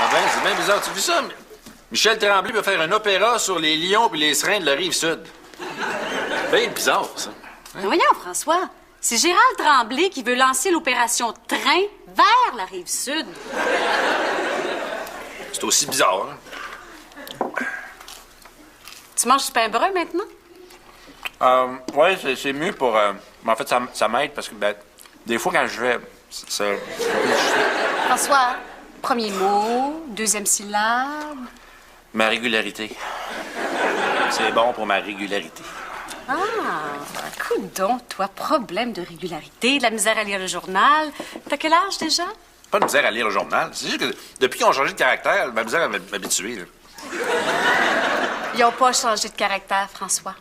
Ah ben, c'est bien bizarre. Tu as vu ça? Michel Tremblay veut faire un opéra sur les lions puis les seringues de la Rive-Sud. Bien bizarre, ça. Hein? Voyons, François. C'est Gérald Tremblay qui veut lancer l'opération Train vers la Rive-Sud. C'est aussi bizarre, hein? Tu manges du pain brun maintenant? Ouais, c'est mieux pour... mais en fait, ça m'aide parce que, ben, des fois, quand je vais... François, premier mot, deuxième syllabe. Ma régularité. C'est bon pour ma régularité. Ah, coudonc, toi, problème de régularité, de la misère à lire le journal. T'as quel âge déjà? Pas de misère à lire le journal. C'est juste que depuis qu'ils ont changé de caractère, ma misère à m'habituer, là. Ils n'ont pas changé de caractère, François.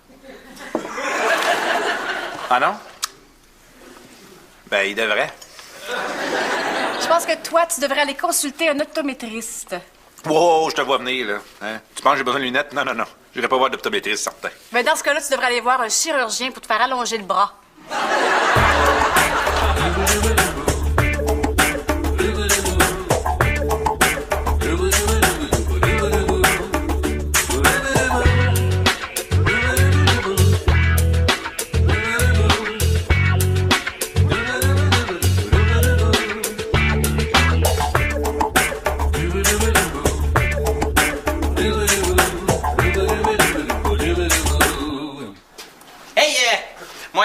Ah non? Ben, ils devraient. Je pense que toi, tu devrais aller consulter un optométriste. Wow, je te vois venir, là. Hein? Tu penses que j'ai besoin de lunettes? Non, non, non. J'irai pas voir d'optométriste, certain. Mais dans ce cas-là, tu devrais aller voir un chirurgien pour te faire allonger le bras.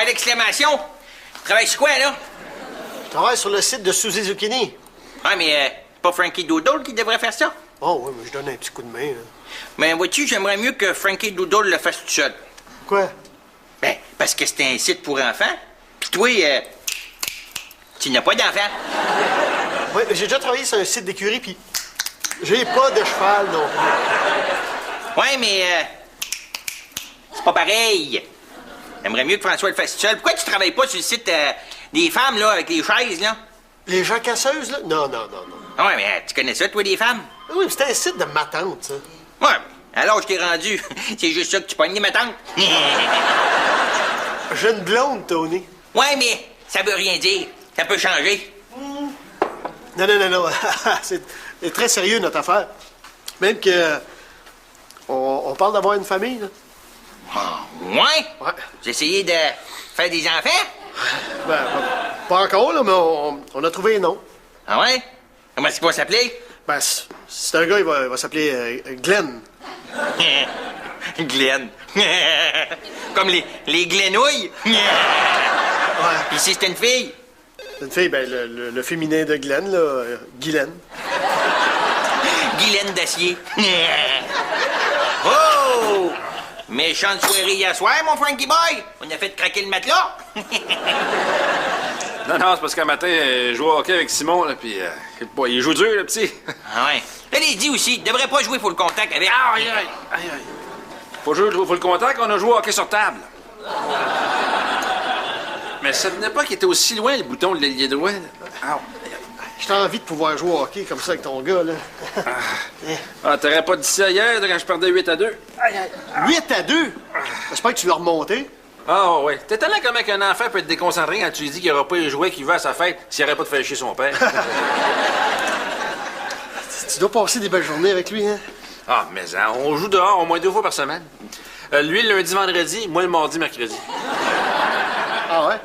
L'exclamation. Tu travailles sur quoi, là? Je travaille sur le site de Suzy Zucchini. Ah, mais pas Frankie Doodle qui devrait faire ça? Oh, oui, mais je donne un petit coup de main, là. Mais vois-tu, j'aimerais mieux que Frankie Doodle le fasse tout seul. Quoi? Ben, parce que c'est un site pour enfants. Puis toi, tu n'as pas d'enfants. Oui, mais j'ai déjà travaillé sur un site d'écurie, puis j'ai pas de cheval, non plus. Ouais, mais c'est pas pareil. J'aimerais mieux que François le fasse tout seul. Pourquoi tu travailles pas sur le site des femmes, là, avec les chaises, là? Les gens casseuses, là? Non, non, non, non. Ah ouais, mais tu connais ça, toi, des femmes? Oui, mais c'était un site de ma tante, ça. Ouais, alors je t'ai rendu. C'est juste ça que tu pognes, ma tante. J'ai une blonde, Tony. Ouais, mais ça veut rien dire. Ça peut changer. Non, non, non, non. C'est très sérieux, notre affaire. Même que... On parle d'avoir une famille, là. Ah, ouais? Ouais. J'ai essayé de faire des enfants? Ben, pas encore, là, mais on a trouvé un nom. Ah ouais? Comment est-ce qu'il va s'appeler? Ben, c'est un gars, il va s'appeler Glenn. Glenn. Comme les Glenouilles? Ouais. Puis si c'est une fille? C'est une fille, ben, le féminin de Glenn, là, Guylaine. Guylaine d'acier. Oh! Méchante soirée hier soir, mon Frankie Boy! On a fait craquer le matelas! Non, non, c'est parce qu'un matin, je jouais au hockey avec Simon, là, puis il joue dur, le petit. Ah ouais. Elle est dit aussi, il devrait pas jouer full contact avec... Aïe, aïe, aïe, aïe. Faut le contact qu'on a joué au hockey sur table. Mais ça venait pas qu'il était aussi loin, le bouton de l'ailier droit. Ah, J'ai envie de pouvoir jouer au hockey comme ça avec ton gars, là. ah t'aurais pas dit ça hier, quand je perdais 8-2. 8-2? J'espère que tu l'as remonté. Ah, ouais. T'es tellement comme qu'un enfant peut être déconcentré quand tu lui dis qu'il aura pas les jouets qu'il veut à sa fête s'il n'aurait pas de faire chier son père. Tu dois passer des belles journées avec lui, hein? Ah, mais hein, on joue dehors au moins 2 fois par semaine. Lui, le lundi, vendredi, moi, le mardi, mercredi. Ah ouais?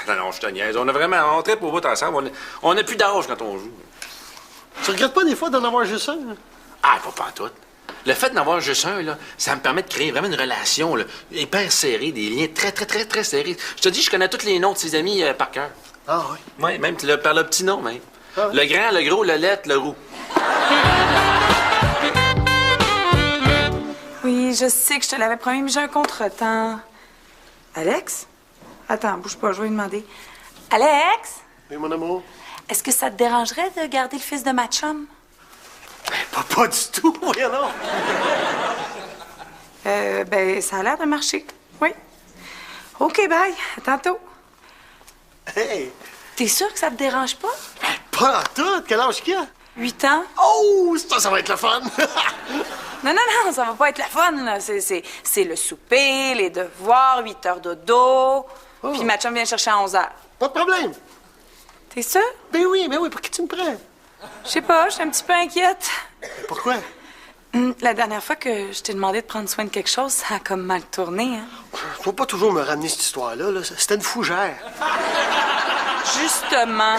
Non, non, je te niaise. On a vraiment... On tripe au bout ensemble. On n'a plus d'âge quand on joue. Tu regrettes pas des fois d'en avoir juste un? Hein? Ah, pas pantoute. Le fait d'en avoir juste un, là, ça me permet de créer vraiment une relation là, hyper serrée, des liens très, très, très, très serrés. Je te dis, je connais tous les noms de ses amis par cœur. Ah oui? Oui, même par le petit nom, même. Ah oui? Le grand, le gros, le lettre, le roux. Oui, je sais que je te l'avais promis, mais j'ai un contretemps. Alex? Attends, bouge pas, je vais lui demander. Alex? Oui, mon amour? Est-ce que ça te dérangerait de garder le fils de ma chum? Pas du tout, voyons donc. Ben, ça a l'air de marcher. Oui. OK, bye. À tantôt. Hey! T'es sûr que ça te dérange pas? Pas en tout! Quel âge qu'il a? 8 ans? Oh! Ça va être le fun! Non, non, non, ça va pas être la fun, là. C'est le souper, les devoirs, 8 heures dodo. Oh. Puis ma chum vient chercher à 11 heures. Pas de problème. T'es sûr? Ben oui, pour qui tu me prends? Je sais pas, je suis un petit peu inquiète. Pourquoi? La dernière fois que je t'ai demandé de prendre soin de quelque chose, ça a comme mal tourné, hein? Faut pas toujours me ramener cette histoire-là. Là. C'était une fougère. Justement.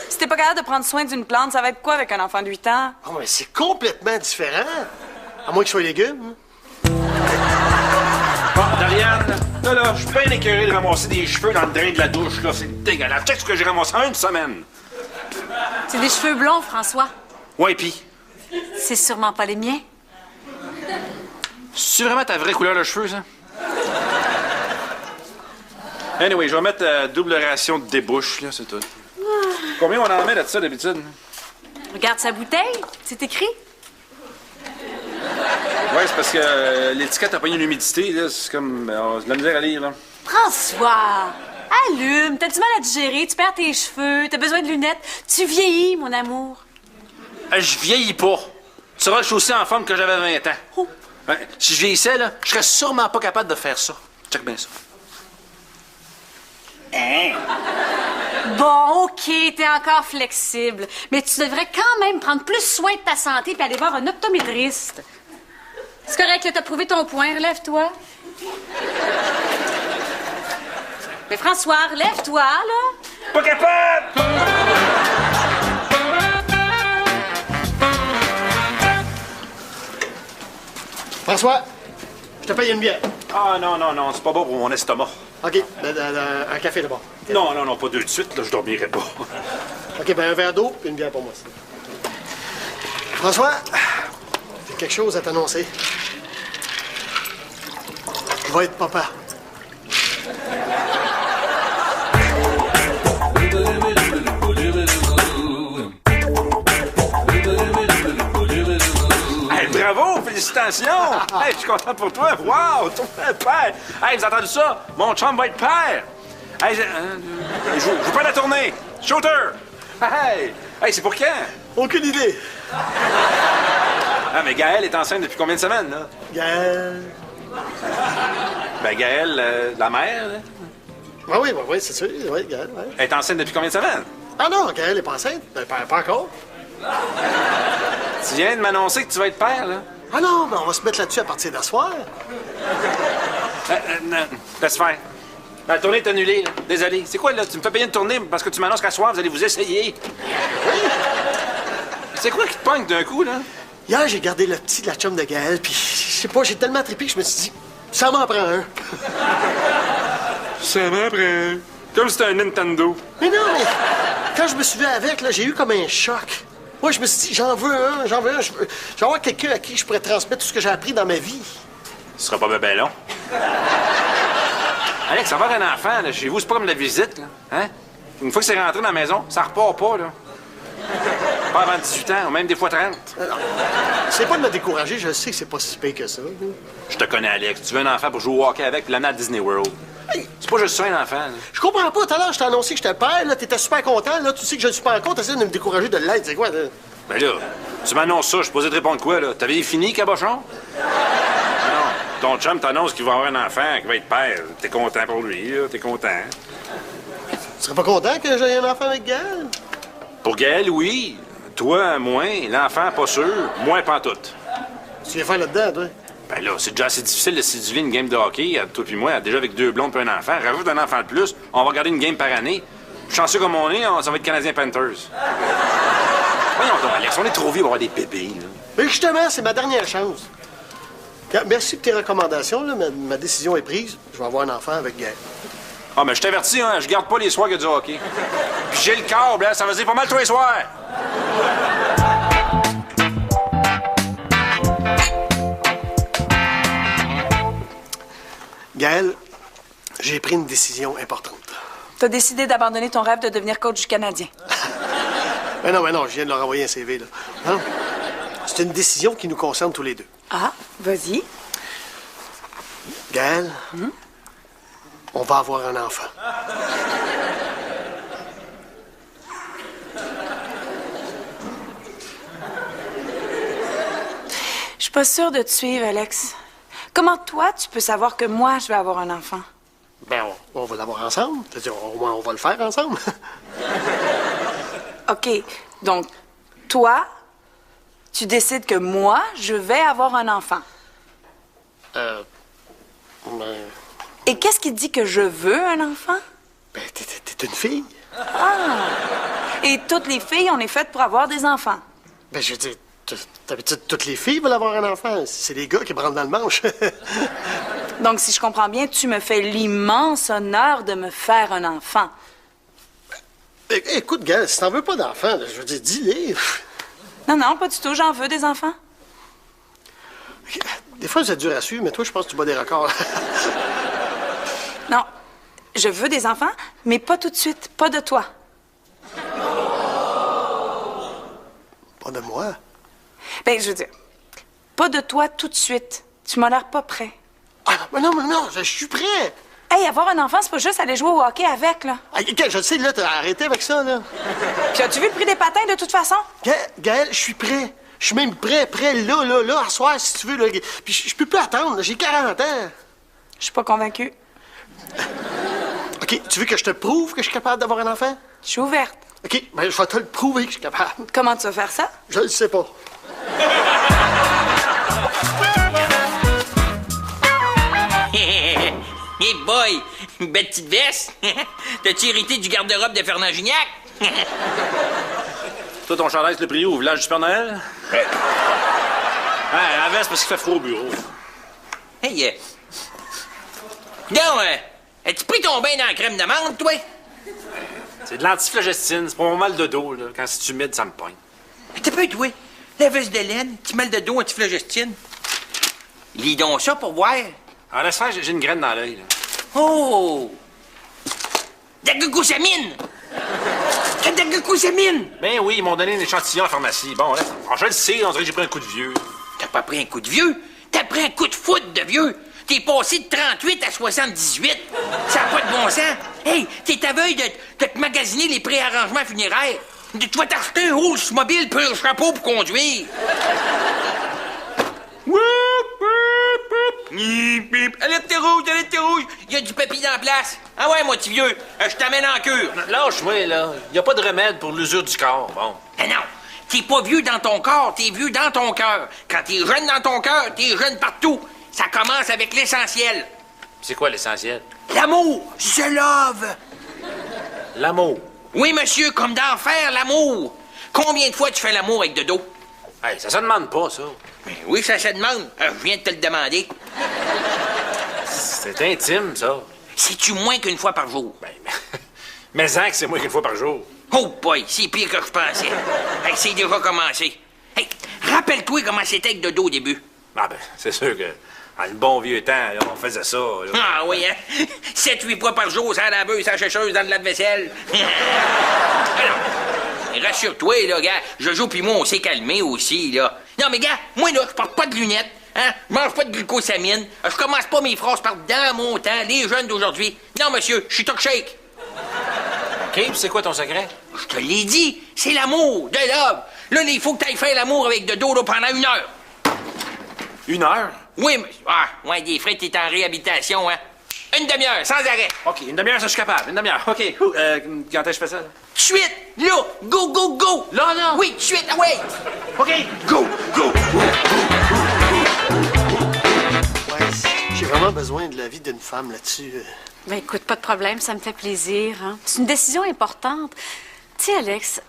Si t'es pas capable de prendre soin d'une plante, ça va être quoi avec un enfant de 8 ans? Oh, mais c'est complètement différent. À moins qu'il soit légumes. Bon, Dariane, là, je suis bien écœuré de ramasser des cheveux dans le drain de la douche, là. C'est dégueulasse. Check ce que j'ai ramassé en une semaine. C'est des cheveux blonds, François. Ouais, pis. C'est sûrement pas les miens. C'est vraiment ta vraie couleur de cheveux, ça? Anyway, je vais mettre double ration de débouche, là, c'est tout. Combien on en met de ça d'habitude? Regarde sa bouteille. C'est écrit. Ouais, c'est parce que l'étiquette a pogné l'humidité, là. C'est comme. De la misère à lire, là. François, allume. T'as du mal à digérer. Tu perds tes cheveux. T'as besoin de lunettes. Tu vieillis, mon amour. Je vieillis pas. Tu sauras que je suis aussi en forme que j'avais 20 ans. Oh. Ouais, si je vieillissais, là, je serais sûrement pas capable de faire ça. Check bien ça. Bon, OK, t'es encore flexible. Mais tu devrais quand même prendre plus soin de ta santé puis aller voir un optométriste. C'est correct, là, t'as prouvé ton point. Relève-toi. Mais François, relève-toi, là. Pas capable! François, je te paye une bière. Ah, non, c'est pas bon pour mon estomac. OK, un café d'abord. Non, pas deux de suite, là, je dormirai pas. OK, un verre d'eau et une bière pour moi. François, j'ai quelque chose à t'annoncer. Je vais être papa. Hey, bravo, félicitations! Hey, je suis content pour toi. Wow, ton père! Hey, vous entendez ça? Mon chum va être père! Hey, je joue pas la tournée! Shooter! Hey, c'est pour quand? Aucune idée. Ah, mais Gaëlle est enceinte depuis combien de semaines, là? Gaël. Ben, Gaëlle, la mère, là. Ah oui, c'est sûr. Oui, Gaël, ouais. Elle est enceinte depuis combien de semaines? Ah non, Gaël est pas enceinte. Pas encore. Tu viens de m'annoncer que tu vas être père, là? Ah non, mais on va se mettre là-dessus à partir d'asseoir. Laisse faire. La tournée est annulée, là. Désolé. C'est quoi, là? Tu me fais payer une tournée parce que tu m'annonces qu'à soir, vous allez vous essayer. C'est quoi qui te pogne d'un coup, là? Hier, j'ai gardé le petit de la chum de Gaël, puis je sais pas, j'ai tellement trippé que je me suis dit, ça m'en prend un. Ça m'en prend un. Comme si c'était un Nintendo. Mais non, mais quand je me suis vu avec, là, j'ai eu comme un choc. Moi, je me suis dit, j'en veux un. Je veux avoir quelqu'un à qui je pourrais transmettre tout ce que j'ai appris dans ma vie. Ce sera pas bien long. Alex, avoir un enfant, là, chez vous, c'est pas comme la visite, là. Hein? Une fois que c'est rentré dans la maison, ça repart pas, là. Pas avant 18 ans, ou même des fois 30. C'est pas de me décourager, je sais que c'est pas si pire que ça. Je te connais, Alex. Tu veux un enfant pour jouer au hockey avec puis l'amener à Disney World. Hey, C'est pas juste ça, un enfant, là. je comprends pas. Tout à l'heure, je t'ai annoncé que j'étais le père, là, t'étais super content, là, tu sais que je ne suis pas en compte, t'essaies de me décourager de l'aide, c'est quoi, là? Ben là, tu m'annonces ça, je suis posé de répondre quoi, là? T'avais fini, cabochon? Non, ton chum t'annonce qu'il va avoir un enfant, qu'il va être père. T'es content pour lui, là, t'es content. Tu serais pas content que j'aie un enfant avec Gaël? Pour Gaël, oui. Toi, moins. L'enfant, pas sûr. Moins pantoute. Tu viens faire là-dedans, toi? Ben là, c'est déjà assez difficile de séduire une game de hockey, toi puis moi, déjà avec 2 blondes et un enfant. Rajoute un enfant de plus, on va regarder une game par année. Chanceux comme on est, ça va être Canadien Panthers. Voyons donc, Alex, on est trop vieux pour avoir des bébés, là. Mais justement, c'est ma dernière chance. Merci pour tes recommandations, là. Ma décision est prise. Je vais avoir un enfant avec Gaël. Ah, mais je t'avertis, hein, je garde pas les soirs qu'il y a du hockey. Puis j'ai le câble, hein, ça va dire pas mal tous les soirs. Gaël, j'ai pris une décision importante. T'as décidé d'abandonner ton rêve de devenir coach du Canadien. Mais non, je viens de leur envoyer un CV, là. Hein? C'est une décision qui nous concerne tous les deux. Ah, vas-y. Gaël, on va avoir un enfant. Je suis pas sûre de te suivre, Alex. Comment toi, tu peux savoir que moi, je vais avoir un enfant? Ben, on va l'avoir ensemble. C'est-à-dire, au moins, on va le faire ensemble. OK, donc, toi, tu décides que moi, je vais avoir un enfant. Ben, Et qu'est-ce qui dit que je veux un enfant? t'es une fille. Et toutes les filles, on est faites pour avoir des enfants. Ben, je veux dire, d'habitude, toutes les filles veulent avoir un enfant. C'est les gars qui branlent dans le manche. Donc, si je comprends bien, tu me fais l'immense honneur de me faire un enfant. Écoute, gars, si t'en veux pas d'enfant, là, je veux dire, dis-les. Non, non, pas du tout. J'en veux des enfants. Des fois, vous êtes dur à suivre, mais toi, je pense que tu bats des records. Non, je veux des enfants, mais pas tout de suite. Pas de toi. Pas de moi. Ben, je veux dire, pas de toi tout de suite. Tu m'as l'air pas prêt. Ah, mais non, je suis prêt. Hey, avoir un enfant, c'est pas juste aller jouer au hockey avec, là. Ah, je le sais, là, t'as arrêté avec ça, là. Puis as-tu vu le prix des patins, de toute façon? Gaël, je suis prêt. Je suis même prêt, là, à soir, si tu veux, là. Puis je peux plus attendre, là, j'ai 40 ans. Je suis pas convaincue. OK, tu veux que je te prouve que je suis capable d'avoir un enfant? Je suis ouverte. OK, ben, je vais te le prouver que je suis capable. Comment tu vas faire ça? Je le sais pas. Hey boy, une belle petite veste. T'as-tu hérité du garde-robe de Fernand Gignac? Toi, ton chandail, c'est le prix où? Au village du Père Noël? La veste parce qu'il fait froid au bureau. Hey, non, as-tu pris ton bain dans la crème d'amande, toi? C'est de l'antiflogestine. C'est pour mon mal de dos, là. Quand c'est humide, ça me pogne. T'as pas, toi? La veste de laine, petit mal de dos, antiflogestine. Lis donc ça pour voir. Alors, laisse faire, j'ai une graine dans l'œil, là. Oh! De la glucosamine! T'as de la glucosamine! Ben oui, ils m'ont donné un échantillon à la pharmacie. Bon, là, je le sais, on dirait que j'ai pris un coup de vieux. T'as pas pris un coup de vieux? T'as pris un coup de foudre de vieux! T'es passé de 38 à 78! Ça n'a pas de bon sens! Hey, t'es à veille de te magasiner les préarrangements funéraires! Tu vas t'acheter un rouge mobile puis un chapeau pour conduire! Alerte rouge! Il y a du papier dans la place! Ah ouais, moi, petit vieux, je t'amène en cure! Lâche-moi, là. Il a pas de remède pour l'usure du corps, bon. Mais non! T'es pas vieux dans ton corps, t'es vieux dans ton cœur. Quand t'es jeune dans ton cœur, t'es jeune partout. Ça commence avec l'essentiel. C'est quoi l'essentiel? L'amour! The love! L'amour. Oui, monsieur, comme d'enfer, l'amour! Combien de fois tu fais l'amour avec de dos? Hey, ça se demande pas, ça. Ben oui, ça se demande. Je viens de te le demander. C'est intime, ça. C'est-tu moins qu'une fois par jour? Ben, mais en que c'est moi qu'une fois par jour. Oh boy, c'est pire que je pensais. Hey, c'est déjà commencé. Hey, rappelle-toi comment c'était avec Dodo au début. Ah ben, c'est sûr que dans le bon vieux temps, là, on faisait ça. Là. Ah oui, hein? 7-8 fois par jour, sans laveuse, sans chercheuse, dans de lave-vaisselle. Alors, rassure-toi, là, gars. Jojo puis moi, on s'est calmés aussi, là. Non, mais gars, moi, là, je porte pas de lunettes. Hein? Je mange pas de glucosamine. Je commence pas mes phrases par dans mon temps, les jeunes d'aujourd'hui. Non, monsieur, je suis talk shake. OK, puis c'est quoi ton secret? Je te l'ai dit, c'est l'amour, de love. Là, il faut que t'ailles faire l'amour avec de dos là, pendant 1 heure. 1 heure? Oui, mais... Ah, ouais, des frais, t'es en réhabilitation, hein. 1 demi-heure, sans arrêt. OK, 1 demi-heure, ça, je suis capable. 1 demi-heure. OK. Quand est-ce que je fais ça? Là? Tout de suite, là, go, go, go. Là, là? Oui, tout de suite, ah ouais. OK, go, go. Ouais, j'ai vraiment besoin de l'avis d'une femme là-dessus. Ben écoute, pas de problème, ça me fait plaisir. Hein? C'est une décision importante. Tu sais, Alex,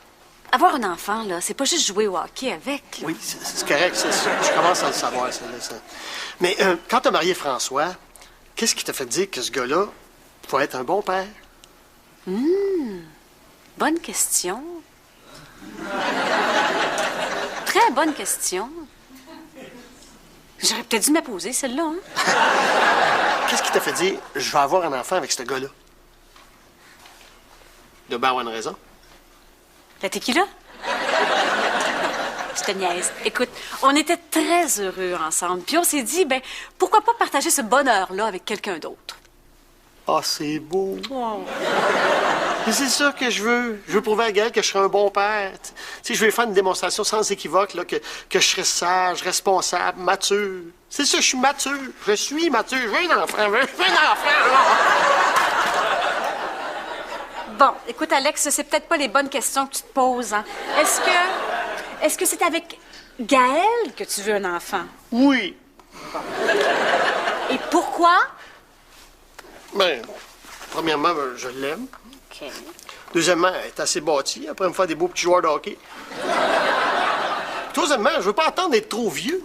avoir un enfant, là, c'est pas juste jouer au hockey avec. Là. Oui, c'est correct, je commence à le savoir, ça. Là, ça. Mais quand t'as marié François, qu'est-ce qui t'a fait dire que ce gars-là pouvait être un bon père? Bonne question. Très bonne question. J'aurais peut-être dû me la poser, celle-là. Hein? Qu'est-ce qui t'a fait dire « je vais avoir un enfant avec ce gars-là » ? De bien avoir une raison. La tequila? Je te niaise. Écoute, on était très heureux ensemble. Puis on s'est dit, ben, pourquoi pas partager ce bonheur-là avec quelqu'un d'autre? Ah, c'est beau. Oh. Mais c'est ça que je veux. Je veux prouver à Gaël que je serai un bon père. Tu sais, je vais faire une démonstration sans équivoque, là, que je serai sage, responsable, mature. C'est ça, je suis mature. Je suis mature. Je veux un enfant. Je veux un enfant, là. Bon, écoute, Alex, c'est peut-être pas les bonnes questions que tu te poses. Hein. est-ce que c'est avec Gaël que tu veux un enfant? Oui. Et pourquoi? Ben, premièrement, je l'aime. OK. Deuxièmement, elle est assez bâtie. Après, me faire des beaux petits joueurs de hockey. Troisièmement, je veux pas attendre d'être trop vieux.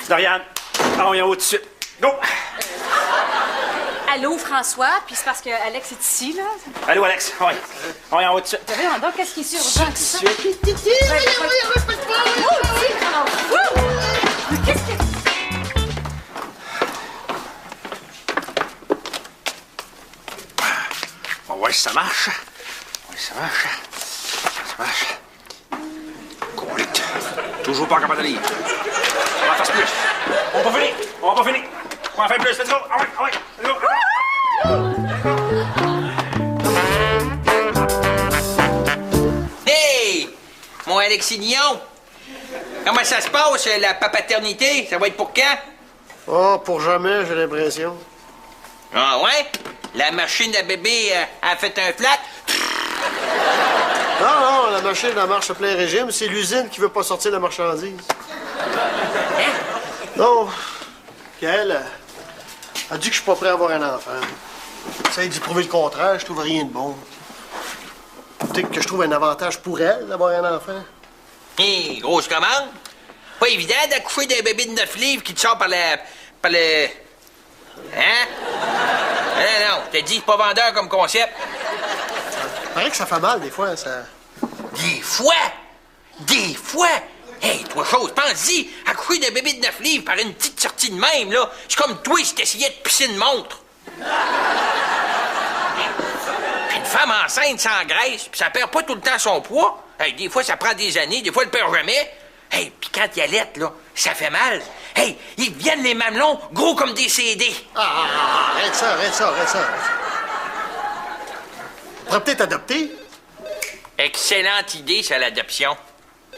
Dorian, on y en va tout de suite. Go! Allô, François, puis c'est parce que Alex est ici, là. Allô, Alex. Oui. On y en va tout de suite. Voyons donc, qu'est-ce qui est urgent que ça? Qu'est-ce que... On va voir si ça marche. Oui, ça marche. Ça marche. Correct. Toujours pas capable de lire. On va en faire plus. On va pas finir. On va pas finir. On va en faire plus. Let's go. Ah ouais, ah ouais. Let's go. Hey! Mon Alexignon! Comment ça se passe, la papaternité? Ça va être pour quand? Oh, pour jamais, j'ai l'impression. Ah ouais? La machine à bébé a fait un flat? Non, la machine, elle marche à plein régime. C'est l'usine qui veut pas sortir la marchandise. Hein? Non. Gaël, elle dit que je suis pas prêt à avoir un enfant. Ça, d'y prouver le contraire, je trouve rien de bon. Peut-être que je trouve un avantage pour elle d'avoir un enfant. Hé, grosse commande. Pas évident d'accoucher d'un bébé de 9 livres qui te sort par le... Hein? Non, je te dis, c'est pas vendeur comme concept. Paraît que ça fait mal, des fois, ça... Des fois! Des fois! Hey, toi, chose, pense-y, accoucher d'un bébé de 9 livres par une petite sortie de même, là, c'est comme toi si t'essayais de pisser une montre. Puis une femme enceinte sans graisse, puis ça perd pas tout le temps son poids. Hey, des fois, ça prend des années, des fois, elle perd jamais. Hey, puis quand il allait, là, ça fait mal. Hey, ils deviennent les mamelons gros comme des CD. Arrête ça. On pourrait peut-être adopter. Excellente idée, c'est l'adoption.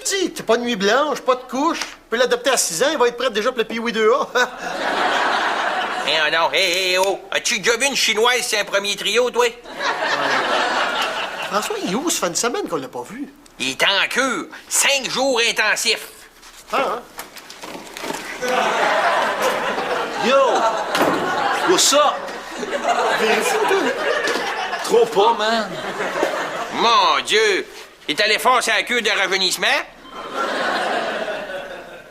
Si, t'as pas de nuit blanche, pas de couche. Tu peux l'adopter à 6 ans, il va être prêt déjà pour le Pee-Wee 2A. Eh non, oh, as-tu déjà vu une chinoise, c'est un premier trio, toi? François, il est où? Ça fait une semaine qu'on l'a pas vu. Il est en cure. 5 jours intensifs. Hein? Yo, ça? Vérifie, toi. Trop pas, man. Mon Dieu! Il est allé forcer la cure de rajeunissement?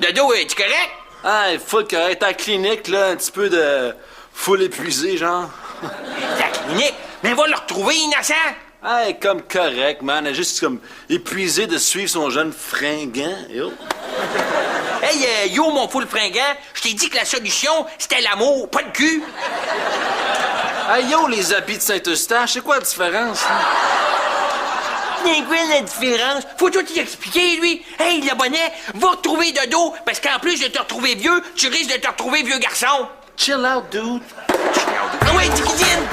De dos, es-tu correct? Ah, full correct. T'as la clinique, là, un petit peu de full épuisé, genre. La clinique? Mais va le retrouver, innocent! Ah, comme correct, man. Elle est juste comme épuisé de suivre son jeune fringant. Yo. Hey, yo, mon full fringant, je t'ai dit que la solution, c'était l'amour, pas le cul. Hey, yo, les habits de Saint-Eustache, c'est quoi la différence? C'est quoi la différence? Faut tout y expliquer, lui. Hey, le bonnet, va retrouver de dos, parce qu'en plus de te retrouver vieux, tu risques de te retrouver vieux garçon. Chill out, dude. Ah ouais, tu cuisines!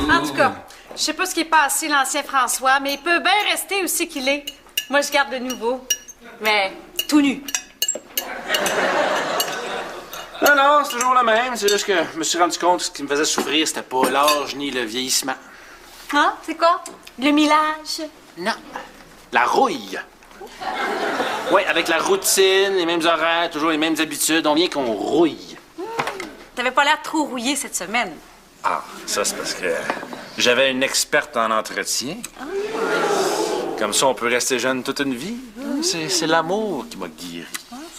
En tout cas, je sais pas ce qui est passé, l'ancien François, mais il peut bien rester aussi qu'il est. Moi, je garde le nouveau. Mais tout nu. Non, c'est toujours le même. C'est juste que je me suis rendu compte que ce qui me faisait souffrir, c'était pas l'âge ni le vieillissement. Hein? C'est quoi? Le millage? Non. La rouille. Oui, avec la routine, les mêmes horaires, toujours les mêmes habitudes, on vient qu'on rouille. T'avais pas l'air trop rouillé cette semaine. Ah, ça, c'est parce que j'avais une experte en entretien. Comme ça, on peut rester jeune toute une vie. C'est l'amour qui m'a guéri.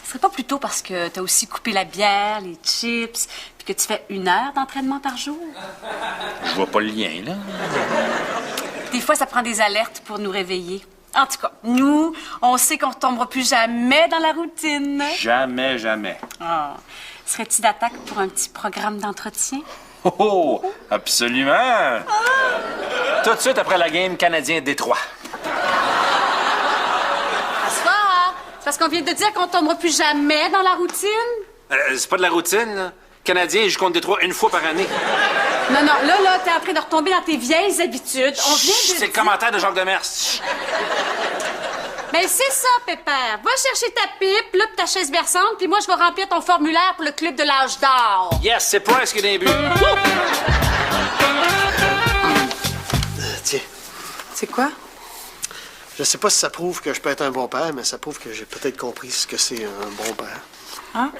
Ce serait pas plutôt parce que t'as aussi coupé la bière, les chips, puis que tu fais 1 heure d'entraînement par jour? Je vois pas le lien, là. Des fois, ça prend des alertes pour nous réveiller. En tout cas, nous, on sait qu'on retombera plus jamais dans la routine. Jamais, jamais. Ah. Serais-tu d'attaque pour un petit programme d'entretien? Oh, absolument. Tout de suite après la game Canadien-Détroit. Asseoir! C'est parce qu'on vient de dire qu'on tombera plus jamais dans la routine? C'est pas de la routine, là. Canadien joue contre Détroit 1 fois par année. Non, là, t'es en train de retomber dans tes vieilles habitudes. On vient de... C'est le commentaire de Jacques Demers. Mais c'est ça, Pépère. Va chercher ta pipe, là, pis ta chaise berçante, puis moi, je vais remplir ton formulaire pour le club de l'âge d'or. Yes, c'est Price qui est dans les buts. Tiens. C'est quoi? Je sais pas si ça prouve que je peux être un bon père, mais ça prouve que j'ai peut-être compris ce que c'est un bon père. Hein?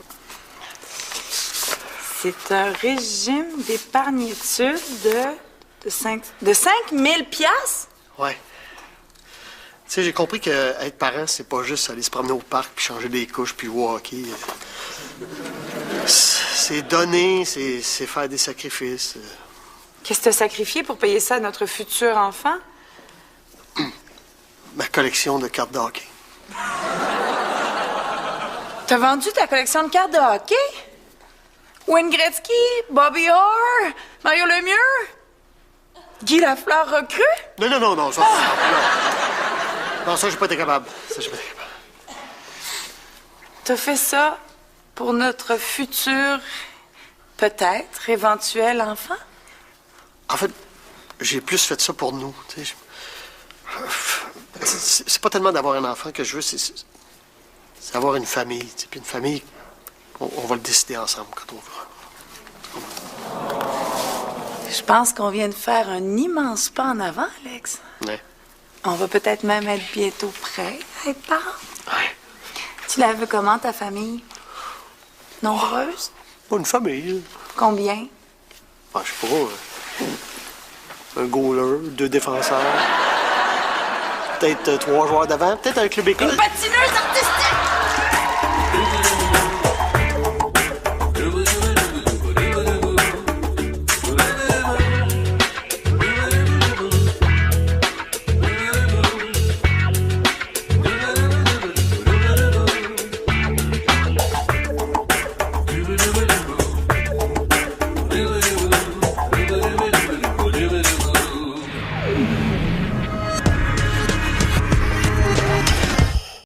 C'est un régime d'épargnitude de 5 000 piastres? Ouais. Tu sais, j'ai compris que être parent, c'est pas juste aller se promener au parc, puis changer des couches, puis jouer au hockey. C'est donner, c'est faire des sacrifices. Qu'est-ce que tu as sacrifié pour payer ça à notre futur enfant? Ma collection de cartes de hockey. T'as vendu ta collection de cartes de hockey? Wayne Gretzky, Bobby Orr, Mario Lemieux, Guy Lafleur recrue? Non, ça... Non, ça, j'ai pas été capable. Ça, j'ai pas été capable. T'as fait ça pour notre futur, peut-être, éventuel enfant? En fait, j'ai plus fait ça pour nous, tu sais. C'est pas tellement d'avoir un enfant que je veux, c'est avoir une famille, tu sais. Puis une famille, on va le décider ensemble quand on veut. Je pense qu'on vient de faire un immense pas en avant, Alex. Ouais. On va peut-être même être bientôt prêts à être parents. Ouais. Tu la veux comment, ta famille? Nombreuse? Pas une famille. Combien? Je sais pas. Un goaler, 2 défenseurs. Peut-être 3 joueurs d'avant. Peut-être un club école. Une patineuse